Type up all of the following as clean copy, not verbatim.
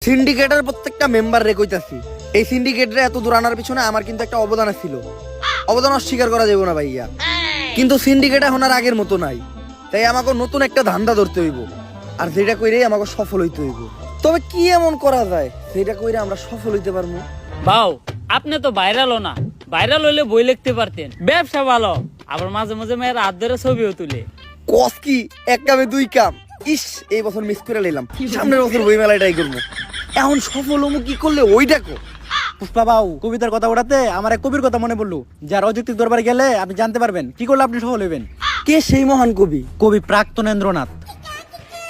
সিন্ডিকেটের প্রত্যেকটা মেম্বার রে কইতাছি, এই সিন্ডিকেটরে এত দূর আনার পিছনে আমার কিন্তু একটা অবদান ছিল। অবদান অস্বীকার করা যাবে না ভাইয়া। কিন্তু সিন্ডিকেট এখন আর আগের মতো নাই, তাই আমাকে নতুন একটা ধান্দা ধরতে হইব, আর যেটা কইরে আমাকে সফল হইতে হইব। তবে কি এমন করা যায় যেটা কইরে আমরা সফল হইতে পারবো? বাউ, আপনি তো ভাইরালও না, ভাইরাল হইলে বই লিখতে পারতেন। ব্যবসা ভালো, আবার মাঝে মাঝে মেয়ের হাত ধরে ছবিও তুলে। কস কি এক কামে দুই কাম। ইস, এই বছর মিস করে নিলাম, সামনের বছর বই মেলায় ট্রাই করবো। এখন সফল হমু কি করলে ওই দেখো। পুষ্পা বাউ, কবিতার কথা ওঠাতে আমার এক কবির কথা মনে পড়লো, যার অযৌক্তিক দরবারে গেলে আপনি জানতে পারবেন কি করলে আপনি সফল হইবেন। কে সেই মহান কবি? কবি প্রাক্তনেন্দ্রনাথ।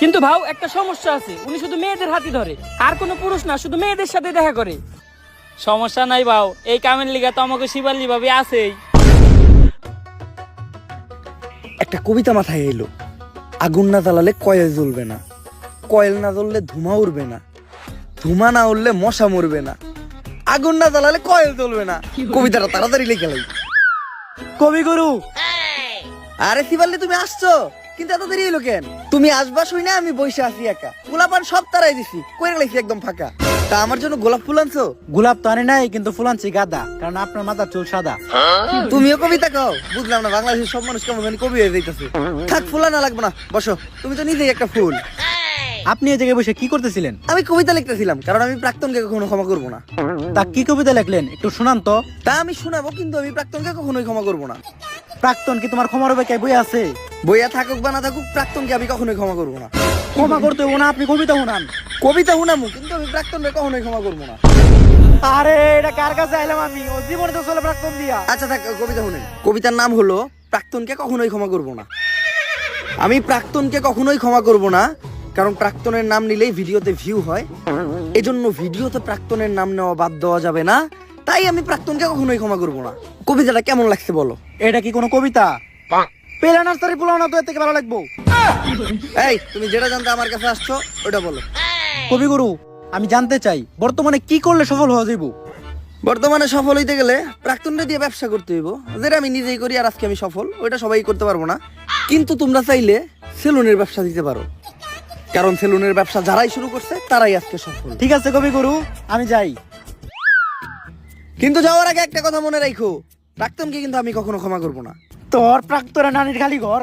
কিন্তু ভাও একটা সমস্যা আছে, উনি শুধু মেয়েদের হাতই ধরে, আর কোনো পুরুষ না, শুধু মেয়েদের সাথে দেখা করে। সমস্যা নাই বাউ, এই কামের লিগা তো আমাকে শিবালি ভাবে আছেই। একটা কবিতা মাথায় এলো, আগুন না জ্বালালে কয়েল জ্বলবে না, কয়েল না জ্বললে ধুমা উড়বে না, ধুমা না উড়লে মশা মরবে না, আগুন না জ্বালালে কয়েল জ্বলবে না। কবিতাটা তাড়াতাড়ি লিখে লাই। কবিগুরু, আরে শিবাল্লি, তুমি আসছো, কিন্তু এত দেরি হইলো কেন? তুমি আসবা শুই না আমি বসে আছি একা, গোলাপান সব তারাই দিছি, কইরে লাইছি একদম ফাঁকা। তা আমার জন্য গোলাপ ফুল আনছো? গোলাপ তো আনি নাই, কিন্তু ফুল আনছি গাদা, কারণ আপনার মাথার চুল সাদা। তুমিও কবিতা কও? বুঝলাম না, বাংলাদেশের সব মানুষ কেমন জানি কবি হয়ে যাইতেছে। থাক, ফুলা না লাগবে না, বসো, তুমি তো নিজেই একটা ফুল। আপনি এই জায়গায় বসে কি করতেছিলেন? আমি কবিতা লিখতেছিলাম, কারণ আমি প্রাক্তনকে কখনো ক্ষমা করবো না। তা কি কবিতা লিখলেন, একটু শোনান তো। তা আমি শোনাবো, কিন্তু আমি প্রাক্তনকে কখনোই ক্ষমা করবো না। প্রাক্তন কি তোমার ক্ষমার হবে কে বই আছে? বইয়া থাকুক বা না থাকুক, প্রাক্তনকে আমি কখনোই ক্ষমা করবো না। ক্ষমা করতে হবো না, আপনি কবিতা শোনান। কবিতা শুনামু, কিন্তু আমি প্রাক্তনকে কখনোই ক্ষমা করবো না। আরে এটা কার কাছে আইলাম আমি? ও জীবনে তো চলে প্রাক্তন দিয়া। আচ্ছা থাক, কবিতা শুনেন। কবিতার নাম হলো প্রাক্তনকে কখনোই ক্ষমা করবো না। আমি প্রাক্তনকে কখনোই ক্ষমা করবো না, কারণ প্রাক্তনের নাম নিলেই ভিডিওতে ভিউ হয়, এজন্য ভিডিওতে প্রাক্তনের নাম নেওয়া বাদ দেওয়া যাবে না। তাই আমি প্রাক্তনকে কখনোই ক্ষমা করবো না। কবিতাটা কেমন লাগছে বলো? এটা কি কোনো কবিতা? পেলা নার্সারি পোলাও না তো এর থেকে ভালো লাগবো। এই, তুমি যেটা জানতে আমার কাছে আসছো ওটা বলো। কবিগুরু, আমি জানতে চাই বর্তমানে কি করলে সফল হওয়া যাইব? বর্তমানে সফল হইতে গেলে প্রাক্তনটা দিয়ে ব্যবসা করতে হইব, যেটা আমি নিজেই করি, আর আজকে আমি সফল, ওইটা সবাই করতে পারবো না। কিন্তু তোমরা চাইলে সেলুনের ব্যবসা দিতে পারো, কারণ সেলুনের ব্যবসা যারাই শুরু করছে তারাই আজকে সফল। ঠিক আছে কবিগুরু, আমি যাই। কিন্তু যাওয়ার আগে একটা কথা মনে রাখো, প্রাক্তনকে কিন্তু আমি কখনো ক্ষমা করবো না। তোর প্রাক্তনের নানির খালি ঘর।